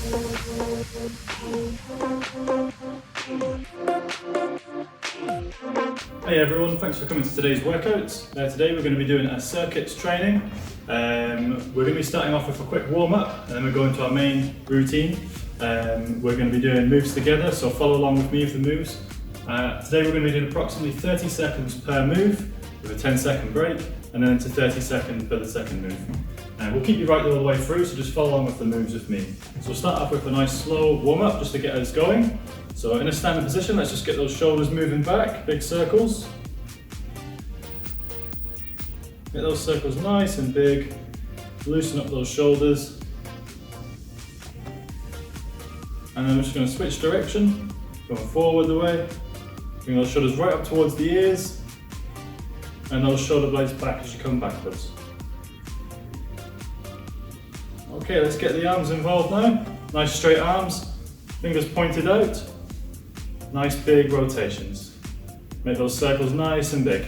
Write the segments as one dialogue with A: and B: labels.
A: Hey everyone, thanks for coming to today's workout. Today we're going to be doing a circuits training. We're going to be starting off with a quick warm-up and then we're going to our main routine. We're going to be doing moves together, so follow along with me with the moves. Today we're going to be doing approximately 30 seconds per move with a 10-second break and then into 30 seconds for the second move. We'll keep you right all the way through, so just follow along with the moves with me. So we'll start off with a nice slow warm-up just to get us going. So in a standing position, let's just get those shoulders moving back, big circles. Get those circles nice and big, loosen up those shoulders. And then we're just going to switch direction, going forward the way. Bring those shoulders right up towards the ears, and those shoulder blades back as you come backwards. Okay, let's get the arms involved now. Nice straight arms, fingers pointed out. Nice big rotations. Make those circles nice and big.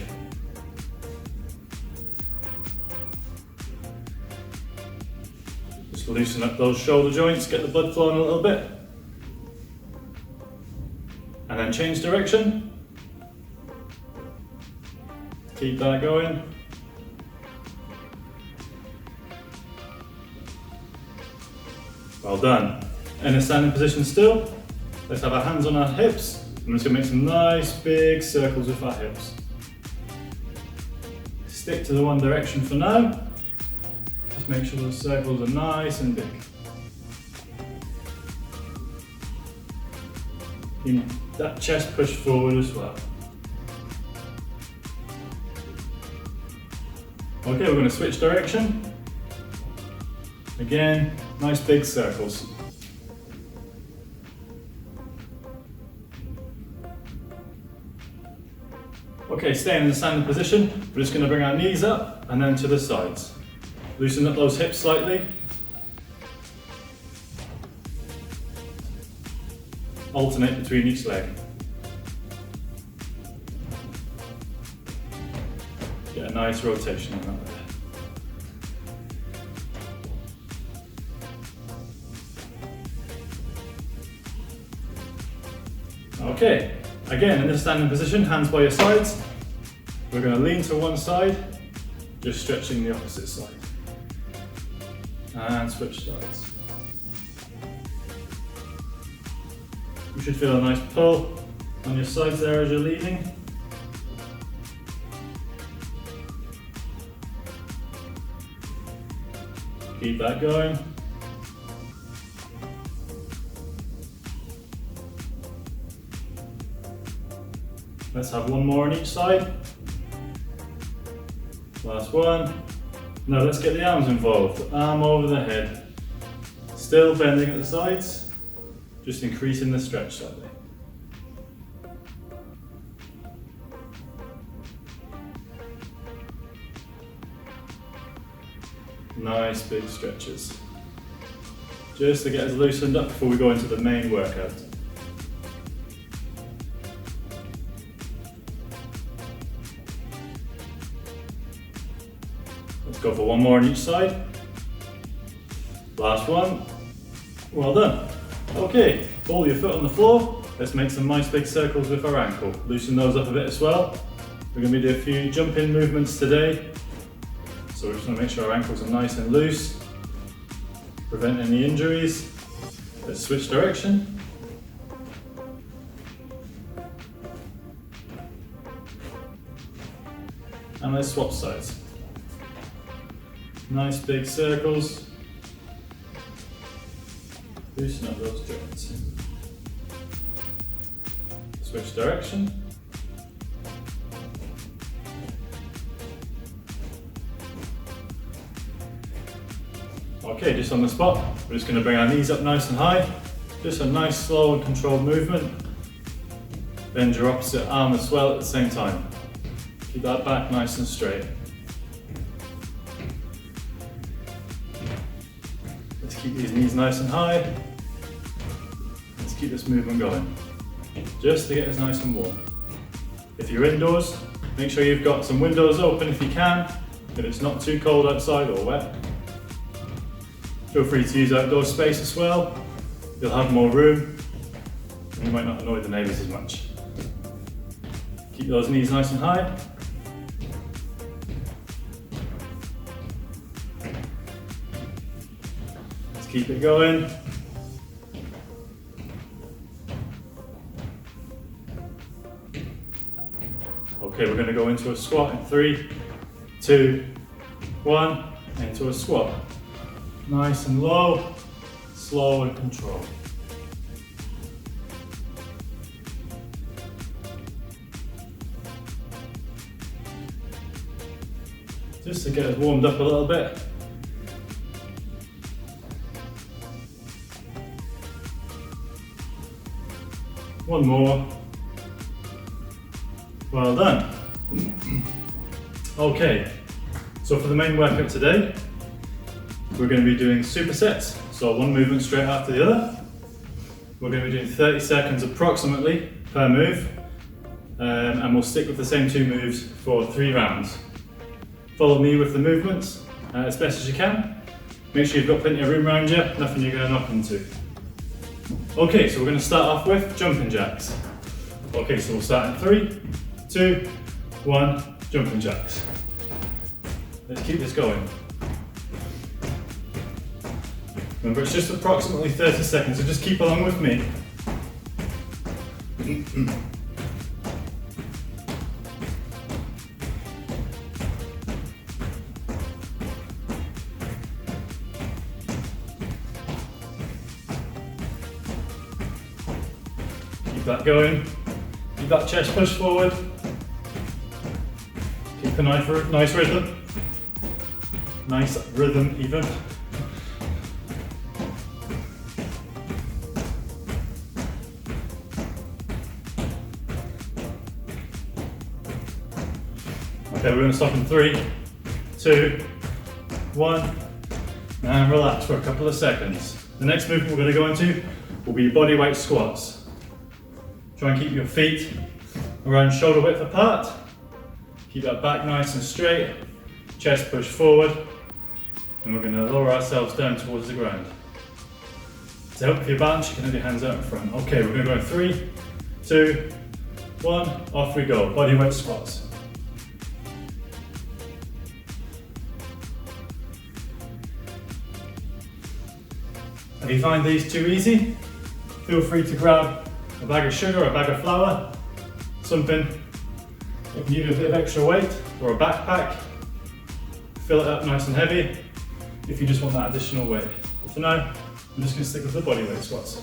A: Just loosen up those shoulder joints, get the blood flowing a little bit. And then change direction. Keep that going. Well done. In a standing position still, let's have our hands on our hips. I'm just going to make some nice big circles with our hips. Stick to the one direction for now. Just make sure those circles are nice and big. Keep that chest pushed forward as well. Okay, we're going to switch direction. Again, nice big circles. Okay, staying in the standing position, we're just going to bring our knees up and then to the sides. Loosen up those hips slightly. Alternate between each leg. Get a nice rotation in that there. Okay, again in the standing position, hands by your sides. We're going to lean to one side, just stretching the opposite side. And switch sides. You should feel a nice pull on your sides there as you're leaning. Keep that going. Let's have one more on each side. Last one. Now let's get the arms involved. Arm over the head. Still bending at the sides, just increasing the stretch slightly. Nice big stretches. Just to get us loosened up before we go into the main workout. Let's go for one more on each side. Last one. Well done. Okay, ball your foot on the floor. Let's make some nice big circles with our ankle. Loosen those up a bit as well. We're going to do a few jump-in movements today. So we're just going to make sure our ankles are nice and loose. Prevent any injuries. Let's switch direction. And let's swap sides. Nice big circles. Loosen up those joints. Switch direction. Okay, just on the spot, we're just going to bring our knees up nice and high. Just a nice slow and controlled movement. Bend your opposite arm as well at the same time. Keep that back nice and straight. Let's keep these knees nice and high. Let's keep this movement going. Just to get us nice and warm. If you're indoors, make sure you've got some windows open if you can, if it's not too cold outside or wet. Feel free to use outdoor space as well. you'll have more room, and you might not annoy the neighbours as much. Keep those knees nice and high. Let's keep it going. Okay, we're going to go into a squat in 3, 2, 1, into a squat. Nice and low, slow and controlled. Just to get us warmed up a little bit. One more. Well done. Okay, so for the main workout today, we're going to be doing supersets. So one movement straight after the other. We're going to be doing 30 seconds approximately per move, and we'll stick with the same 2 moves for 3 rounds. Follow me with the movements as best as you can. Make sure you've got plenty of room around you, nothing you're going to knock into. Okay, so we're going to start off with jumping jacks. Okay, so we'll start in 3, 2, 1, jumping jacks. Let's keep this going. Remember, it's just approximately 30 seconds, so just keep along with me. Keep that going. Keep that chest push forward. Keep a nice rhythm. Nice rhythm even. Okay, we're going to stop in 3, 2, 1, and relax for a couple of seconds. The next movement we're going to go into will be body weight squats. Try and keep your feet around shoulder width apart. Keep that back nice and straight. Chest push forward. And we're going to lower ourselves down towards the ground. To help with your balance, you can have your hands out in front. Okay, we're going to go in 3, 2, 1, off we go. Body weight squats. If you find these too easy, feel free to grab a bag of sugar or a bag of flour, something that can give you a bit of extra weight, or a backpack. Fill it up nice and heavy if you just want that additional weight. But for now, I'm just going to stick with the body weight squats.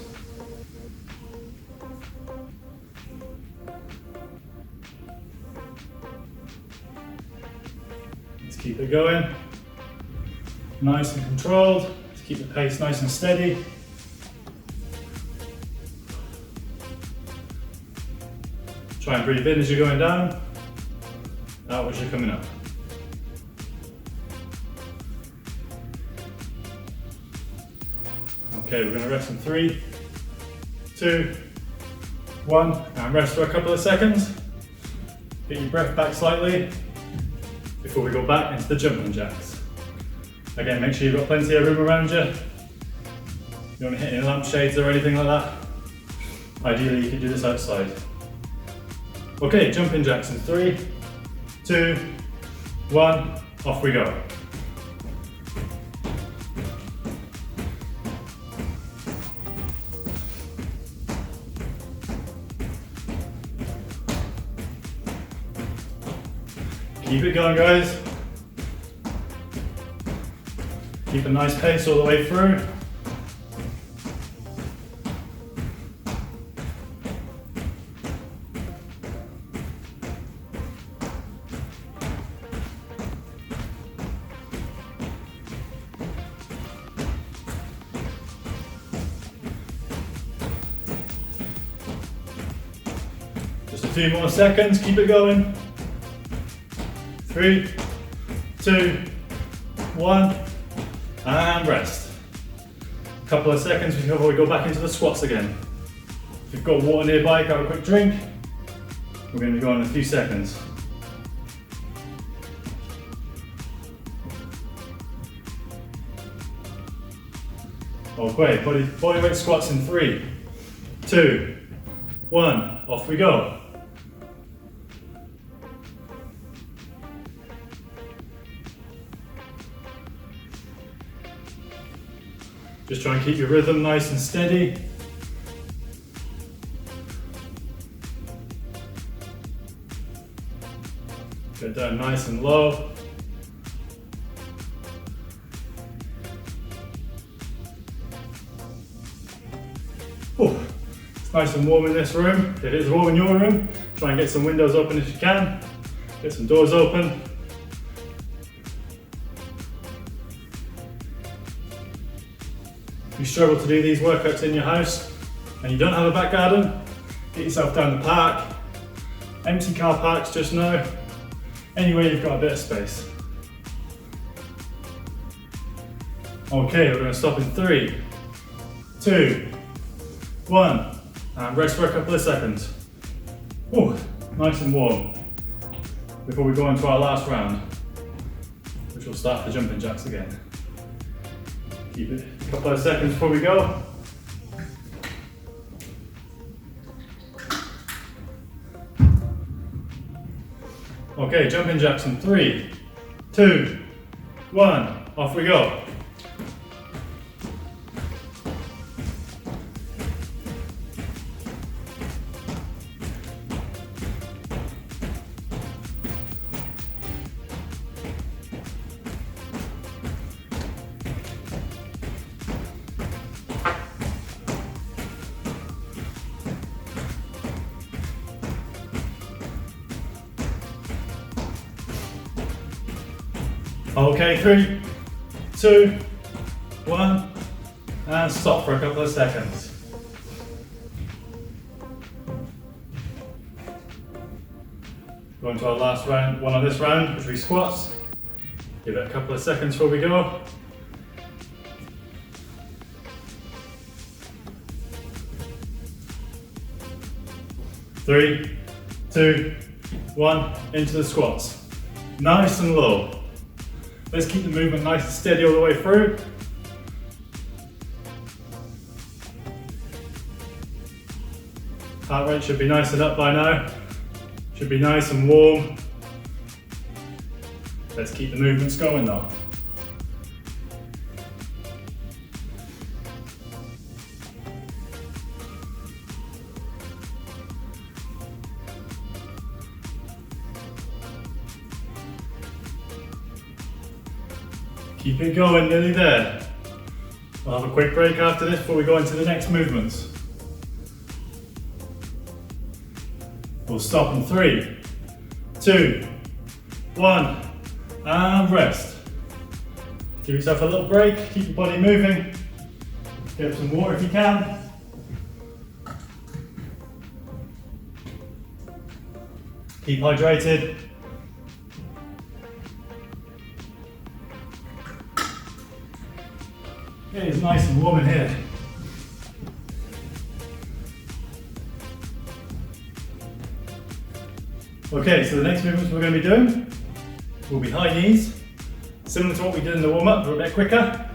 A: Let's keep it going. Nice and controlled. Let's keep the pace nice and steady. Try and breathe in as you're going down, out as you're coming up. Okay, we're going to rest in 3, 2, 1, and rest for a couple of seconds. Get your breath back slightly before we go back into the jumping jacks. Again, make sure you've got plenty of room around you. You don't want to hit any lampshades or anything like that. Ideally, you can do this outside. Okay, jumping jacks in 3, 2, 1, off we go. Keep it going, guys. Keep a nice pace all the way through. Just a few more seconds, keep it going. 3, 2, 1, and rest. A couple of seconds before we go back into the squats again. If you've got water nearby, grab a quick drink. We're going to be going in a few seconds. Okay, body weight squats in 3, 2, 1, off we go. Just try and keep your rhythm nice and steady. Get down nice and low. Oh, it's nice and warm in this room. If it's warm in your room, try and get some windows open if you can. Get some doors open. If you struggle to do these workouts in your house and you don't have a back garden, get yourself down the park. Empty car parks just now. Anywhere you've got a bit of space. Okay, we're going to stop in 3, 2, 1, and rest for a couple of seconds. Oh, nice and warm. Before we go into our last round, which will start the jumping jacks again. Keep it a couple of seconds before we go. Okay, jumping jacks in 3, 2, 1, off we go. Okay, 3, 2, 1, and stop for a couple of seconds. Going to our last round, one on this round, which will be squats. Give it a couple of seconds before we go. Three, 2, 1, into the squats. Nice and low. Let's keep the movement nice and steady all the way through. Heart rate should be nice and up by now. Should be nice and warm. Let's keep the movements going though. Keep it going, nearly there. We'll have a quick break after this before we go into the next movements. We'll stop in 3, 2, 1, and rest. Give yourself a little break, keep your body moving. Get some water if you can. Keep hydrated. It is nice and warm in here. Okay, so the next movements we're going to be doing will be high knees, similar to what we did in the warm-up, but a bit quicker,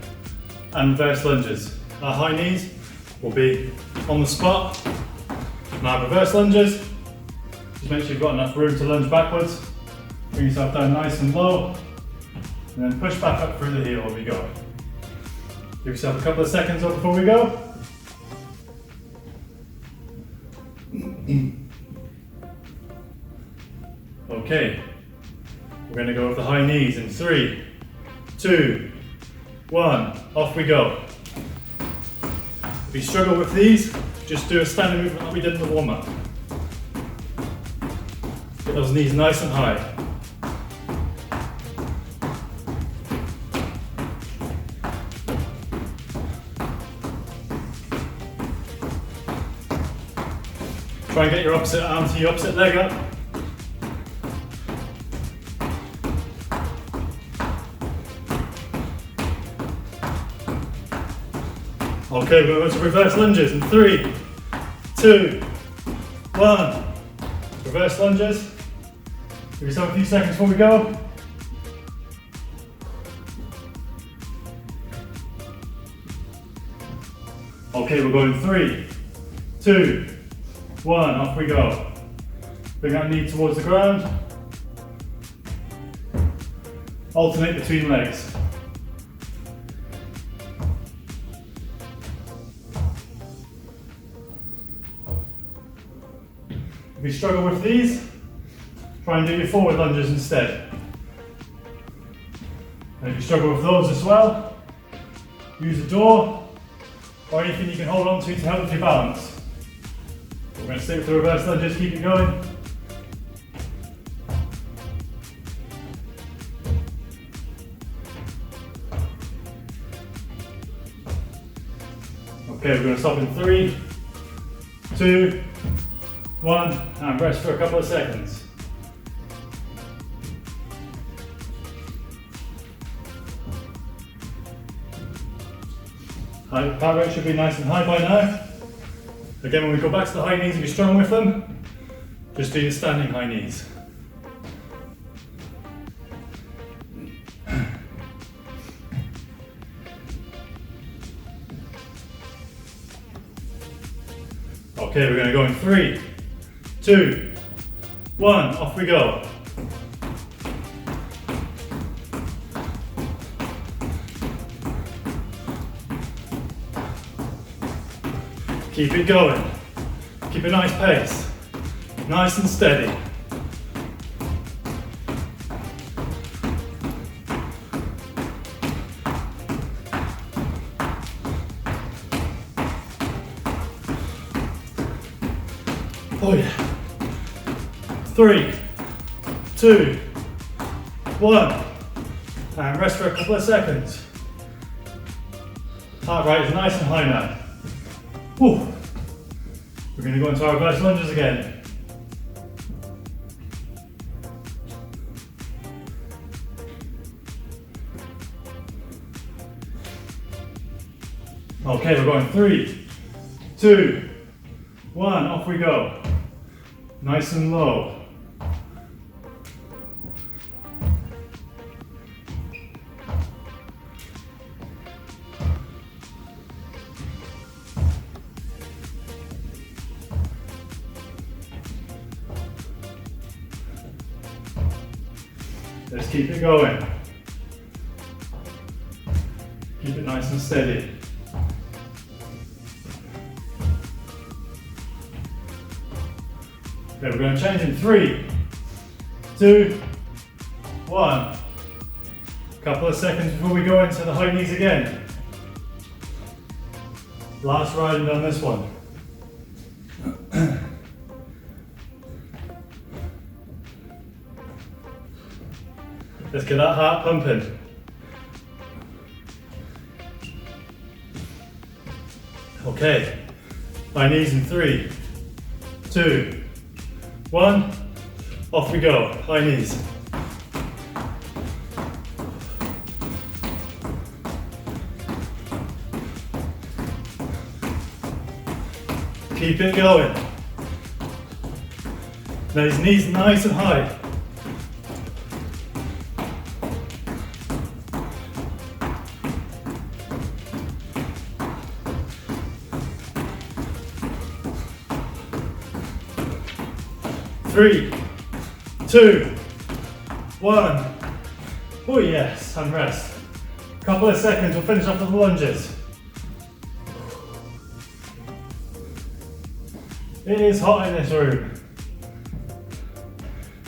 A: and reverse lunges. Our high knees will be on the spot, and our reverse lunges, just make sure you've got enough room to lunge backwards. Bring yourself down nice and low, and then push back up through the heel as we go. Give yourself a couple of seconds before we go. Okay, we're going to go with the high knees in 3, 2, 1, off we go. If you struggle with these, just do a standing movement like we did in the warm-up. Get those knees nice and high. Try and get your opposite arm to your opposite leg up. Okay, we're going to reverse lunges in 3, 2, 1. Reverse lunges. Give yourself a few seconds before we go. Okay, we're going 3, 2, 1, off we go. Bring that knee towards the ground. Alternate between legs. If you struggle with these, try and do your forward lunges instead. And if you struggle with those as well, use a door or anything you can hold on to help with your balance. We're going to stick with the reverse lunges, keep it going. Okay, we're going to stop in 3, 2, 1, and rest for a couple of seconds. Heart rate should be nice and high by now. Again, when we go back to the high knees, if you're strong with them, just do your standing high knees. Okay, we're going to go in 3, 2, 1, off we go. Keep it going. Keep a nice pace. Nice and steady. Oh yeah. 3, 2, 1. And rest for a couple of seconds. Heart rate is nice and high now. Whew. We're going to go into our reverse lunges again. Okay, we're going 3, 2, 1, off we go. Nice and low. Let's keep it going. Keep it nice and steady. Okay, we're going to change in 3, 2, 1. Couple of seconds before we go into the high knees again. Last riding on this one. Let's get that heart pumping. Okay, high knees in 3, 2, 1, off we go, high knees. Keep it going. Those knees nice and high. Three, 2, 1. Oh yes, and rest. Couple of seconds, we'll finish off with the lunges. It is hot in this room.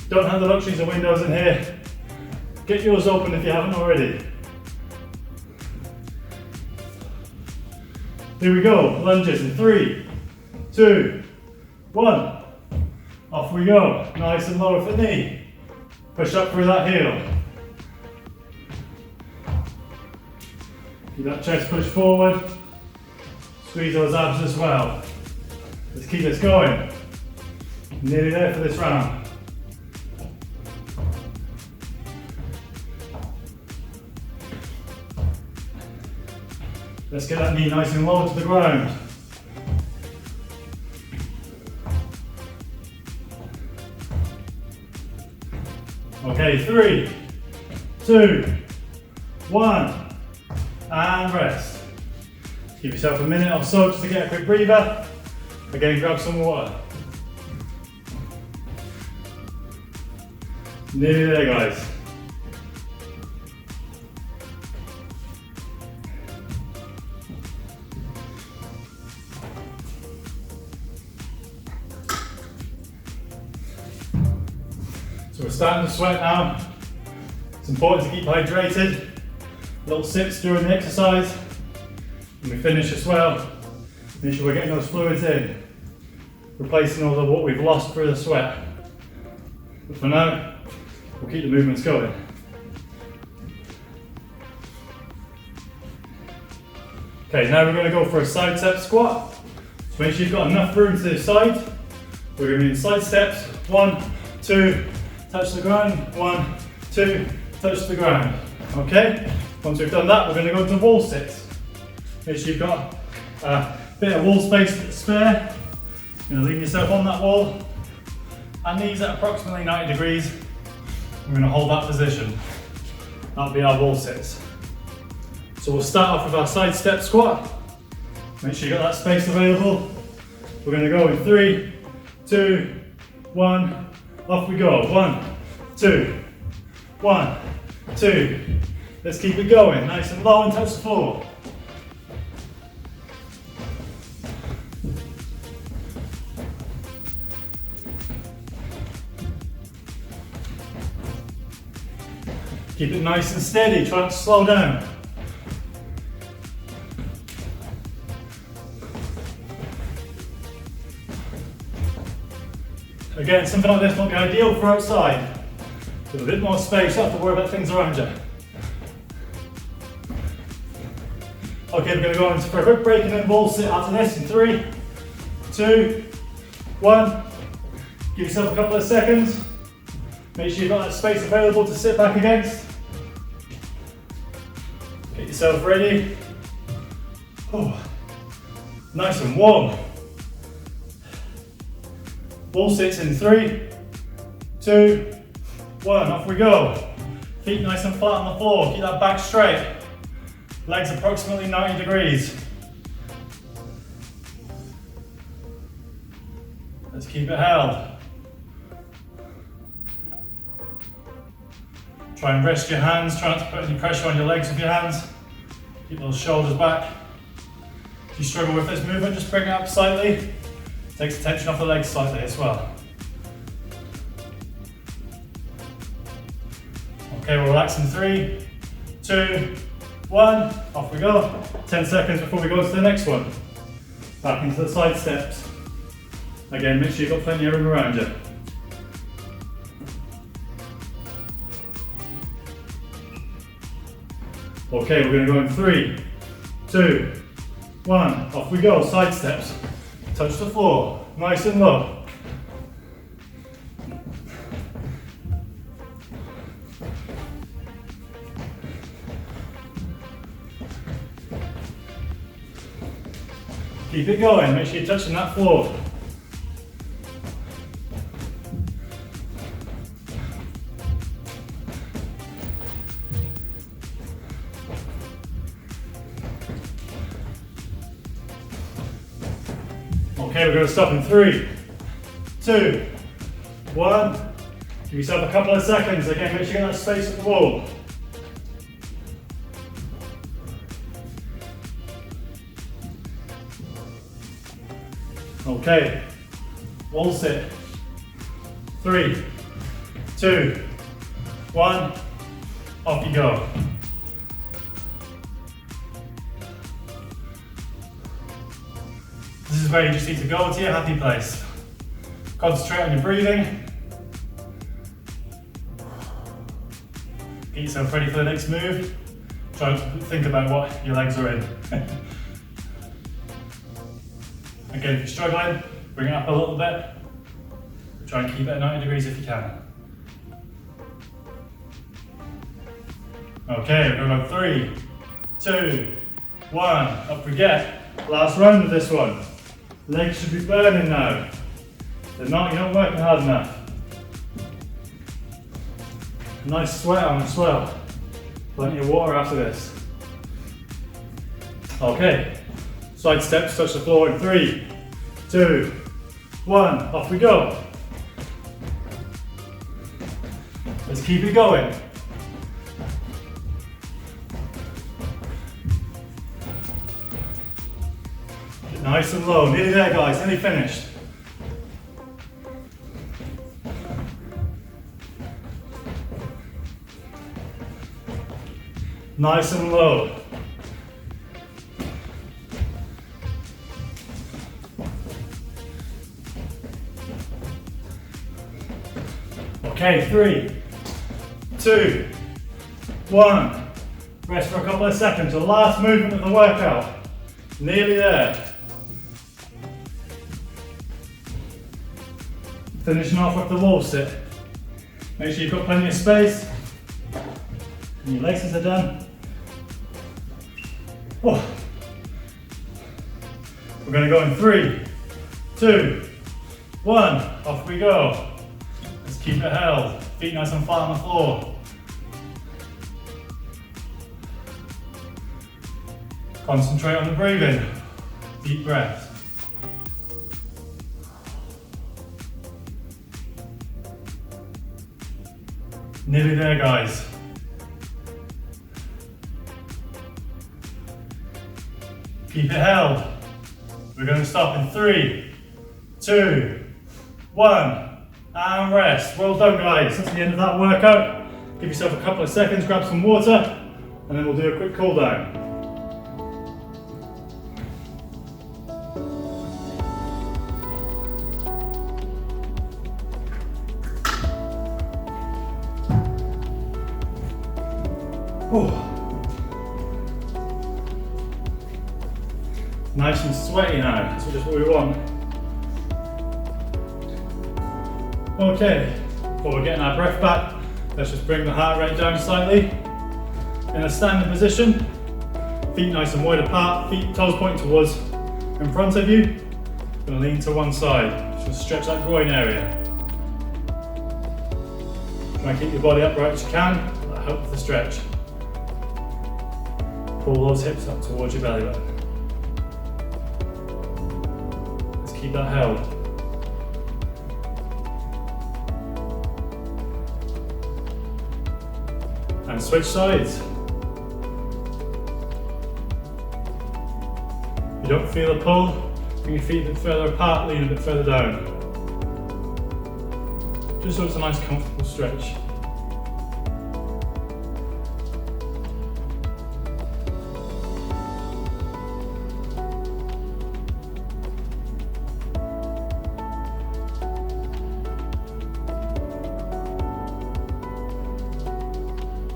A: Don't have the luxuries of windows in here. Get yours open if you haven't already. Here we go, lunges in 3, 2, 1. Off we go, nice and low with the knee. Push up through that heel. Keep that chest pushed forward. Squeeze those abs as well. Let's keep this going. Nearly there for this round. Let's get that knee nice and low to the ground. Okay, 3, 2, 1, and rest. Give yourself a minute or so just to get a quick breather. Again, grab some water. Nearly there, guys. So we're starting to sweat now. It's important to keep hydrated. Little sips during the exercise. When we finish as well, make sure we're getting those fluids in, replacing all of what we've lost through the sweat. But for now, we'll keep the movements going. Okay, now we're going to go for a side step squat. So make sure you've got enough room to the side. We're going to be in side steps. 1, 2, touch the ground. 1, 2, touch the ground. Okay? Once we've done that, we're going to go to wall sits. Make sure you've got a bit of wall space spare. You're going to lean yourself on that wall. And knees at approximately 90 degrees. We're going to hold that position. That'll be our wall sits. So we'll start off with our side step squat. Make sure you've got that space available. We're going to go in 3, 2, 1. Off we go. 1, 2, 1, 2. Let's keep it going. Nice and low and touch the floor. Keep it nice and steady, try not to slow down. Again, something like this might be ideal for outside. With a bit more space, you don't have to worry about things around you. Okay, we're going to go into for a quick break and then wall sit after this in 3, 2, 1. Give yourself a couple of seconds. Make sure you've got that space available to sit back against. Get yourself ready. Oh, nice and warm. Wall sits in 3, 2, 1. Off we go. Feet nice and flat on the floor. Keep that back straight. Legs approximately 90 degrees. Let's keep it held. Try and rest your hands, try not to put any pressure on your legs with your hands. Keep those shoulders back. If you struggle with this movement, just bring it up slightly. Takes the tension off the legs slightly as well. Okay, we'll relax in 3, 2, 1. Off we go. 10 seconds before we go to the next one. Back into the side steps. Again, make sure you've got plenty of room around you. Okay, we're going to go in 3, 2, 1. Off we go. Side steps. Touch the floor. Nice and low. Keep it going. Make sure you're touching that floor. Okay, we're going to stop in 3, 2, 1. Give yourself a couple of seconds. Again, make sure you get that space at the wall. Okay, wall sit. 3, 2, 1. Off you go. This is where you just need to go to your happy place. Concentrate on your breathing. Get yourself ready for the next move. Try to think about what your legs are in. Again, if you're struggling, bring it up a little bit. Try and keep it at 90 degrees if you can. Okay, we're going to go 3, 2, 1. Up we get. Last round of this one. Legs should be burning now. They're not, you're not working hard enough. Nice sweat on as well. Plenty of water after this. Okay, Side steps, touch the floor in 3, 2, 1, off we go. Let's keep it going. Get nice and low, nearly there guys, nearly finished. Nice and low. Okay, 3, 2, 1. Rest for a couple of seconds. The last movement of the workout. Nearly there. Finishing off with the wall sit. Make sure you've got plenty of space. And your laces are done. Oh. We're going to go in 3, 2, 1. Off we go. Let's keep it held. Feet nice and flat on the floor. Concentrate on the breathing. Deep breath. Nearly there, guys. Keep it held. We're going to stop in 3, 2, 1, and rest. Well done, guys. That's the end of that workout. Give yourself a couple of seconds, grab some water, and then we'll do a quick cool down. Oh. Nice and sweaty now, that's just what we want. Okay, before we're getting our breath back, let's just bring the heart rate down slightly. In a standing position, feet nice and wide apart, toes pointing towards in front of you. Gonna lean to one side, just stretch that groin area. Try and keep your body upright as you can, that'll help with the stretch. Pull those hips up towards your belly button. Let's keep that held. And switch sides. If you don't feel a pull, bring your feet a bit further apart, lean a bit further down. Just so it's a nice comfortable stretch.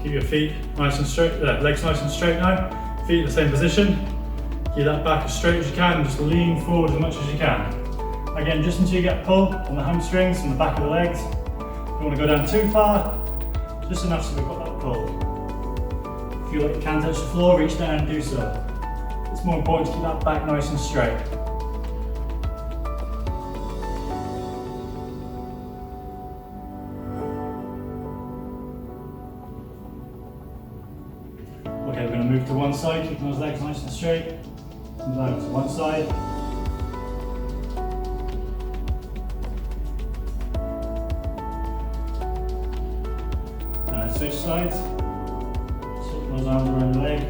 A: Keep your feet nice and straight, legs nice and straight now. Feet in the same position. Keep that back as straight as you can, just lean forward as much as you can. Again, just until you get pull on the hamstrings and the back of the legs. Don't want to go down too far, just enough so we've got that pull. If you feel like you can touch the floor, reach down and do so. It's more important to keep that back nice and straight. Okay, we're going to move to one side, keeping those legs nice and straight. Come down to one side. And switch sides. Slip those arms around the leg.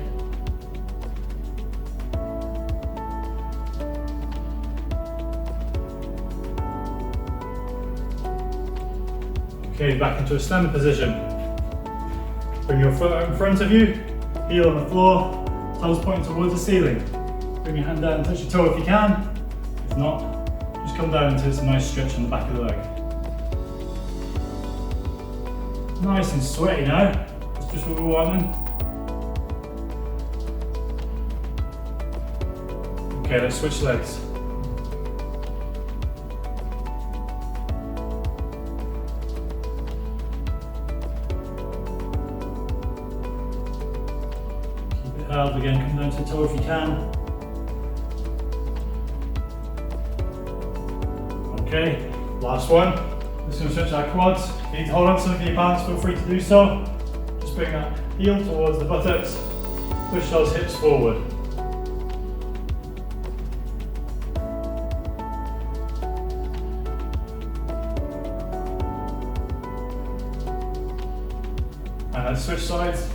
A: Okay, back into a standing position. Bring your foot out in front of you. Heel on the floor, toes pointing towards the ceiling. Bring your hand down and touch your toe if you can. If not, just come down until it's a nice stretch on the back of the leg. Nice and sweaty now. That's just what we're wanting. Okay, let's switch legs. Held again, come down to the toe if you can. Okay, last one. Just going to stretch our quads. If you need to hold on to something in your pants, feel free to do so. Just bring that heel towards the buttocks. Push those hips forward. and switch sides.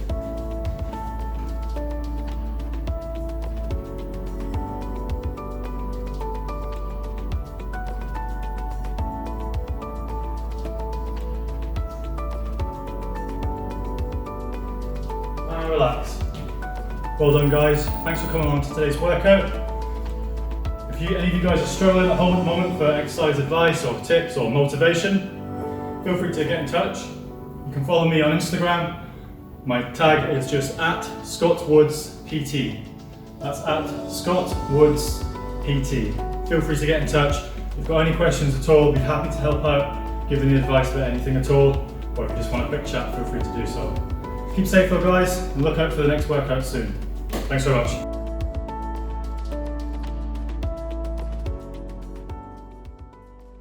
A: And relax. Well done guys, thanks for coming along to today's workout. If any of you guys are struggling at home at the moment for exercise advice or tips or motivation, feel free to get in touch. You can follow me on Instagram. My tag is just @ScottWoodsPT. That's @ScottWoodsPT. Feel free to get in touch. If you've got any questions at all, I'll be happy to help out, give any advice about anything at all, or if you just want a quick chat, feel free to do so. Keep safe though guys, and look out for the next workout soon. Thanks very much.